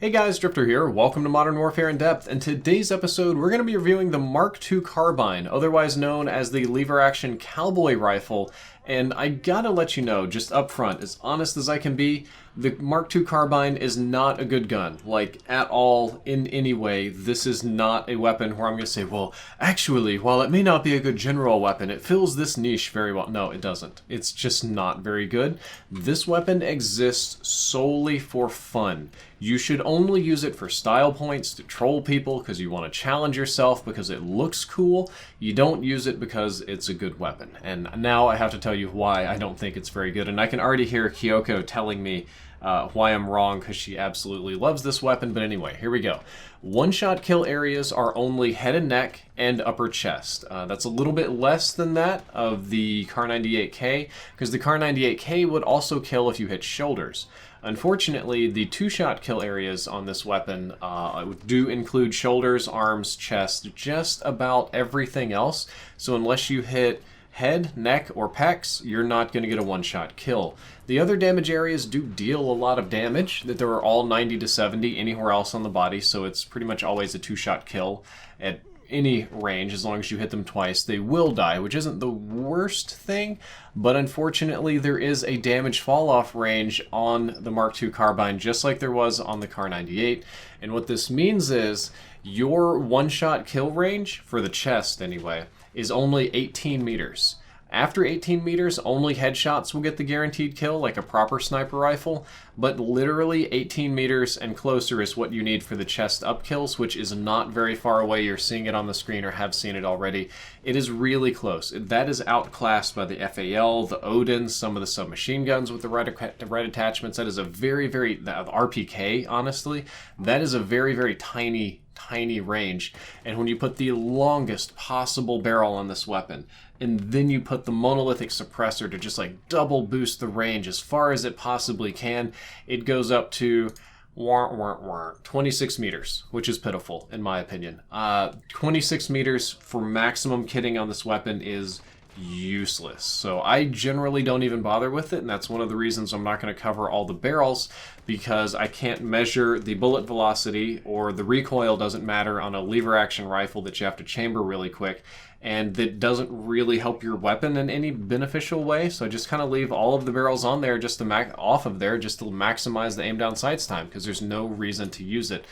Hey guys, Drifter here. Welcome to Modern Warfare in Depth. In today's episode, we're going to be reviewing the MK2 Carbine, otherwise known as the lever-action cowboy rifle. And I gotta let you know, just up front, as honest as I can be, the MK2 Carbine is not a good gun. Like, at all, in any way. This is not a weapon where I'm going to say, well, actually, while it may not be a good general weapon, it fills this niche very well. No, it doesn't. It's just not very good. This weapon exists solely for fun. You should only use it for style points, to troll people, because you want to challenge yourself, because it looks cool. You don't use it because it's a good weapon. And now I have to tell you why I don't think it's very good. And I can already hear Kyoko telling me why I'm wrong, because she absolutely loves this weapon. But anyway, here we go. One-shot kill areas are only head and neck and upper chest. That's a little bit less than that of the Kar98K, because the Kar98K would also kill if you hit shoulders. Unfortunately, the two-shot kill areas on this weapon do include shoulders, arms, chest, just about everything else. So unless you hit head, neck, or pecs, you're not going to get a one-shot kill. The other damage areas do deal a lot of damage, that they're all 90 to 70 anywhere else on the body, so it's pretty much always a two-shot kill at any range. As long as you hit them twice, they will die, which isn't the worst thing, but unfortunately there is a damage fall-off range on the MK2 Carbine, just like there was on the Kar98, and what this means is your one-shot kill range, for the chest anyway, is only 18 meters. After 18 meters, only headshots will get the guaranteed kill, like a proper sniper rifle, but literally 18 meters and closer is what you need for the chest up kills, which is not very far away. You're seeing it on the screen or have seen it already. It is really close. That is outclassed by the FAL, the Odin, some of the submachine guns with the right attachments. That is a very, the RPK, honestly, that is a very tiny range. And when you put the longest possible barrel on this weapon, and then you put the monolithic suppressor to just like double boost the range as far as it possibly can, it goes up to 26 meters, which is pitiful in my opinion. 26 meters for maximum kitting on this weapon is useless. So I generally don't even bother with it, and that's one of the reasons I'm not going to cover all the barrels, because I can't measure the bullet velocity, or the recoil doesn't matter on a lever action rifle that you have to chamber really quick, and that doesn't really help your weapon in any beneficial way. So I just kind of leave all of the barrels on there just to maximize the aim down sights time, because there's no reason to use it.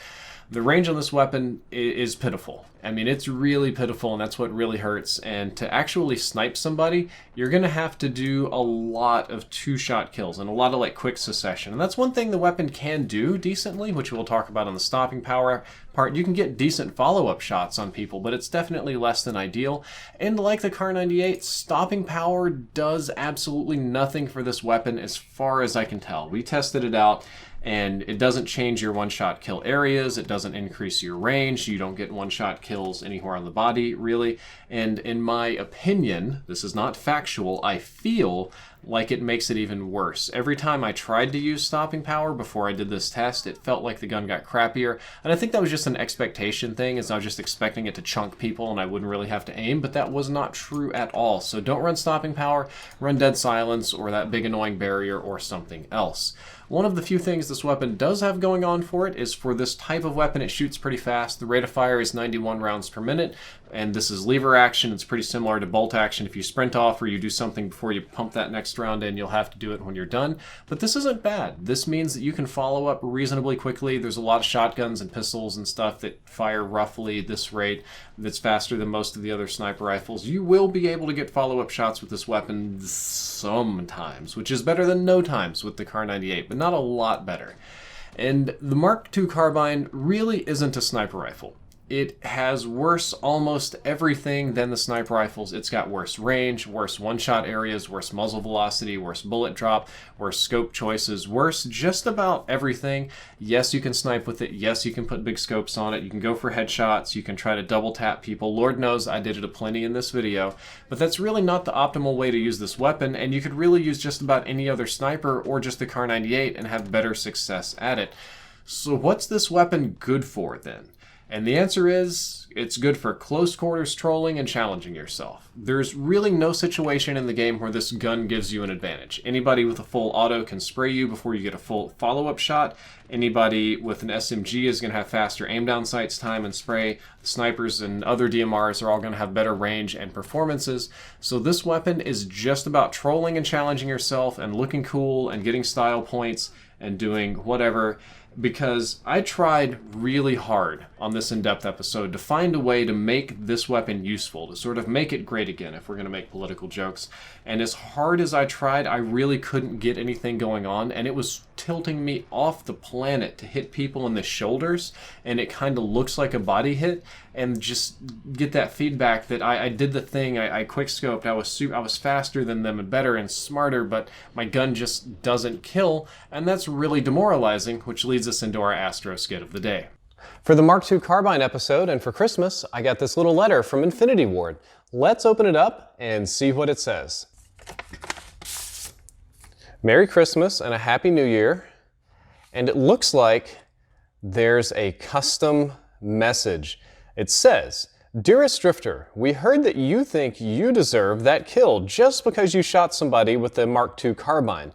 The range on this weapon is pitiful. I mean, it's really pitiful, and that's what really hurts. And to actually snipe somebody, you're going to have to do a lot of two-shot kills and a lot of like quick succession. And that's one thing the weapon can do decently, which we'll talk about on the stopping power part. You can get decent follow-up shots on people, but it's definitely less than ideal. And like the Kar98, stopping power does absolutely nothing for this weapon as far as I can tell. We tested it out, and it doesn't change your one-shot kill areas, it doesn't increase your range, you don't get one-shot kills anywhere on the body, really. And in my opinion, this is not factual, I feel like it makes it even worse. Every time I tried to use stopping power before I did this test, it felt like the gun got crappier. And I think that was just an expectation thing, as I was just expecting it to chunk people and I wouldn't really have to aim, but that was not true at all. So don't run stopping power, run dead silence or that big annoying barrier or something else. One of the few things this weapon does have going on for it is, for this type of weapon, it shoots pretty fast. The rate of fire is 91 rounds per minute, and this is lever action. It's pretty similar to bolt action. If you sprint off or you do something before you pump that next round in, you'll have to do it when you're done. But this isn't bad. This means that you can follow up reasonably quickly. There's a lot of shotguns and pistols and stuff that fire roughly this rate that's faster than most of the other sniper rifles. You will be able to get follow-up shots with this weapon sometimes, which is better than no times with the Kar98, but not a lot better. And the MK2 Carbine really isn't a sniper rifle. It has worse almost everything than the sniper rifles. It's got worse range, worse one-shot areas, worse muzzle velocity, worse bullet drop, worse scope choices, worse just about everything. Yes, you can snipe with it. Yes, you can put big scopes on it. You can go for headshots. You can try to double tap people. Lord knows I did it aplenty in this video. But that's really not the optimal way to use this weapon, and you could really use just about any other sniper or just the Kar98 and have better success at it. So what's this weapon good for then? And the answer is, it's good for close quarters trolling and challenging yourself. There's really no situation in the game where this gun gives you an advantage. Anybody with a full auto can spray you before you get a full follow-up shot, Anybody with an SMG is going to have faster aim down sights time and spray. The snipers and other DMRs are all going to have better range and performances. So this weapon is just about trolling and challenging yourself and looking cool and getting style points and doing whatever, because I tried really hard on this in-depth episode to find a way to make this weapon useful, to sort of make it great again, if we're going to make political jokes. And as hard as I tried, I really couldn't get anything going on, and it was tilting me off the planet to hit people in the shoulders, and it kind of looks like a body hit, and just get that feedback that I did the thing, I quick-scoped, I was faster than them and better and smarter, but my gun just doesn't kill, and that's really demoralizing, which leads us into our Astro skit of the day. For the Mark II Carbine episode and for Christmas, I got this little letter from Infinity Ward. Let's open it up and see what it says. Merry Christmas and a Happy New Year. And it looks like there's a custom message. It says, "Dearest Drifter, we heard that you think you deserve that kill just because you shot somebody with the Mark II Carbine.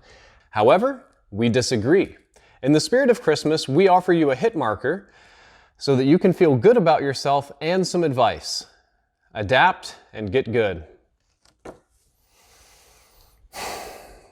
However, we disagree. In the spirit of Christmas, we offer you a hit marker so that you can feel good about yourself and some advice. Adapt and get good."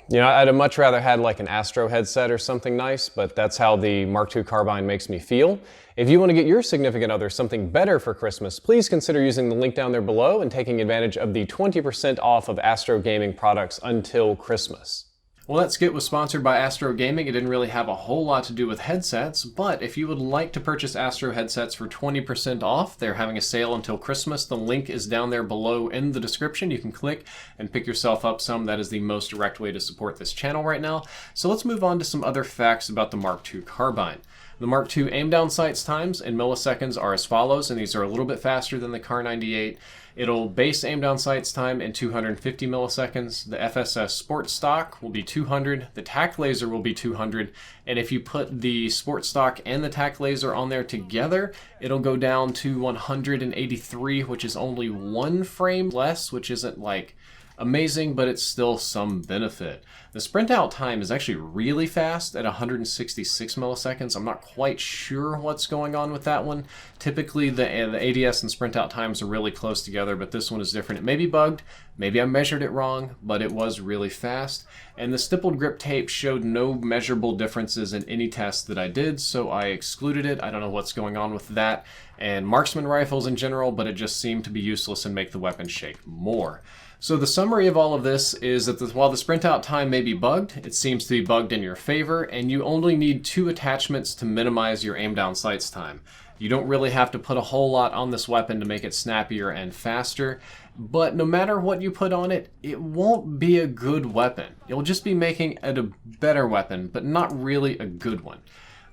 You know, I'd have much rather had like an Astro headset or something nice, but that's how the Mark II Carbine makes me feel. If you want to get your significant other something better for Christmas, please consider using the link down there below and taking advantage of the 20% off of Astro Gaming products until Christmas. Well, that skit was sponsored by Astro Gaming. It didn't really have a whole lot to do with headsets, but if you would like to purchase Astro headsets for 20% off, they're having a sale until Christmas. The link is down there below in the description. You can click and pick yourself up some. That is the most direct way to support this channel right now. So let's move on to some other facts about the Mark II Carbine. The Mark II aim down sights times in milliseconds are as follows, and these are a little bit faster than the Car 98. It'll base aim down sights time in 250 milliseconds. The FSS Sport Stock will be 200. The TAC Laser will be 200. And if you put the Sport Stock and the TAC Laser on there together, it'll go down to 183, which is only 1 frame less, which isn't like amazing, but it's still some benefit. The sprint out time is actually really fast at 166 milliseconds. I'm not quite sure what's going on with that one. Typically the ADS and sprint out times are really close together, but this one is different. It may be bugged, maybe I measured it wrong, but it was really fast. And the stippled grip tape showed no measurable differences in any test that I did, so I excluded it. I don't know what's going on with that and marksman rifles in general, but it just seemed to be useless and make the weapon shake more. So the summary of all of this is that while the sprint out time may be bugged, it seems to be bugged in your favor, and you only need 2 attachments to minimize your aim down sights time. You don't really have to put a whole lot on this weapon to make it snappier and faster, but no matter what you put on it, it won't be a good weapon. You'll just be making it a better weapon, but not really a good one.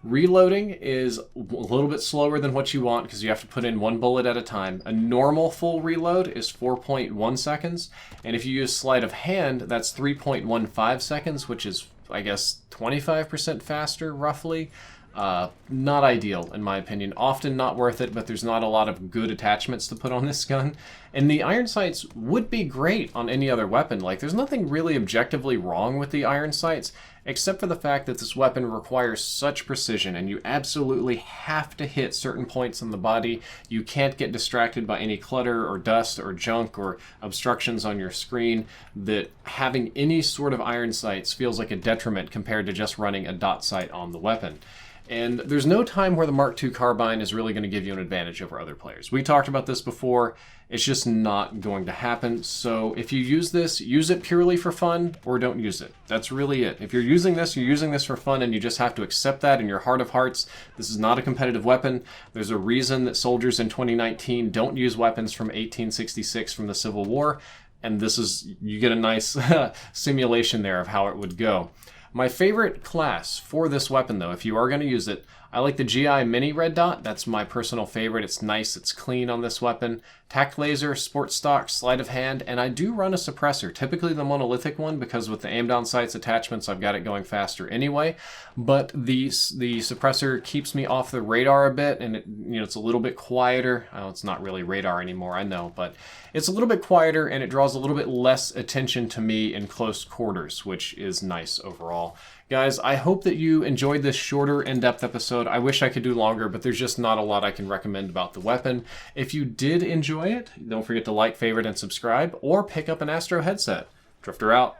Reloading is a little bit slower than what you want because you have to put in 1 bullet at a time. A normal full reload is 4.1 seconds, and if you use sleight of hand, that's 3.15 seconds, which is, I guess, 25% faster, roughly. Not ideal, in my opinion. Often not worth it, but there's not a lot of good attachments to put on this gun. And the iron sights would be great on any other weapon. Like, there's nothing really objectively wrong with the iron sights, except for the fact that this weapon requires such precision, and you absolutely have to hit certain points in the body. You can't get distracted by any clutter or dust or junk or obstructions on your screen, that having any sort of iron sights feels like a detriment compared to just running a dot sight on the weapon. And there's no time where the Mark II Carbine is really going to give you an advantage over other players. We talked about this before. It's just not going to happen. So if you use this, use it purely for fun or don't use it. That's really it. If you're using this for fun, and you just have to accept that in your heart of hearts. This is not a competitive weapon. There's a reason that soldiers in 2019 don't use weapons from 1866 from the Civil War. And this is, you get a nice simulation there of how it would go. My favorite class for this weapon, though, if you are going to use it, I like the GI Mini Red Dot. That's my personal favorite. It's nice, it's clean on this weapon. Tac Laser, Sport Stock, Sleight of Hand, and I do run a suppressor, typically the monolithic one, because with the aim down sights attachments, I've got it going faster anyway. But the suppressor keeps me off the radar a bit, and it's a little bit quieter. Oh, it's not really radar anymore, I know, but it's a little bit quieter, and it draws a little bit less attention to me in close quarters, which is nice overall. Guys, I hope that you enjoyed this shorter, in-depth episode. I wish I could do longer, but there's just not a lot I can recommend about the weapon. If you did enjoy it, don't forget to like, favorite, and subscribe, or pick up an Astro headset. Drifter out.